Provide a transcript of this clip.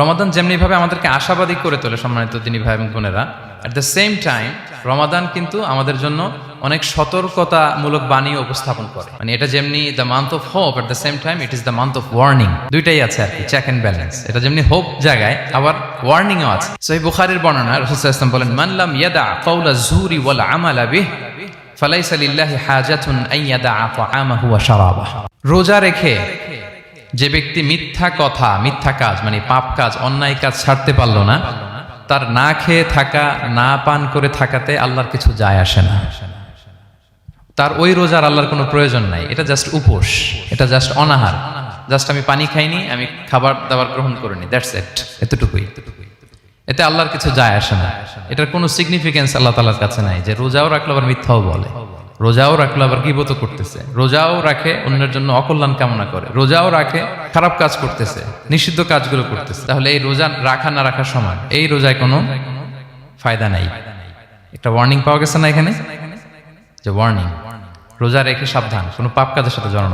রমাদান যেমনি ভাবে আমাদেরকে আশাবাদী করে তোলে সম্মানিত দিনী ভাই এবং বোনেরা, এট দ্য সেম টাইম রমাদান কিন্তু আমাদের জন্য অনেক সতর্কতামূলক বাণী উপস্থাপন করে। মানে এটা যেমনি the month of hope, at the same time it is the month of warning. দুইটাই আছে আর কি, চেক এন্ড ব্যালেন্স। এটা যেমনি হোপ জায়গায় আবার ওয়ার্নিংও আছে। সহিহ বুখারীর বর্ণনা, রাসূল সাল্লাল্লাহু আলাইহি ওয়াসাল্লাম বলেন, মান লাম ইয়াদা কাওলা যুরি ওয়াল আমালা বিহি ফালাইসা লিল্লাহি হাজাতুন আন ইয়াদা তাআমাহু ওয়া শারাবাহু। রোজা রেখে যে ব্যক্তি মিথ্যা কথা, মিথ্যা কাজ মানে পাপ কাজ, অন্যায় কাজ ছাড়তে পারলো না, তার না খেয়ে থাকা, না পান করে থাকাতে আল্লাহর কিছু যায় আসে না। তার ওই রোজার আল্লাহর কোনো প্রয়োজন নাই। এটা জাস্ট উপোস, এটা জাস্ট অনাহার, জাস্ট আমি পানি খাইনি, আমি খাবার দাবার গ্রহণ করিনি, দ্যাটস ইট, এতটুকুই। এতে আল্লাহর কিছু যায় আসে না। এটার কোনো সিগনিফিকেন্স আল্লাহ তাআলার কাছে নাই যে রোজাও রাখলো আবার মিথ্যাও বলে, রোজাও রাখলো আবার গীবত করতেছে, রোজাও রাখে অন্যের জন্য অকল্যাণ কামনা করে, রোজাও রাখে খারাপ কাজ করতেছে, নিষিদ্ধ কাজগুলো করতেছে। তাহলে এই রোজা রাখা না রাখার সমান, এই রোজায় কোনো ফায়দা নাই। একটা ওয়ার্নিং পাওয়া গেছে না এখানে, যে ওয়ার্নিং, রোজা রেখে সাবধান, কোনো পাপ কাজের সাথে জড়ানো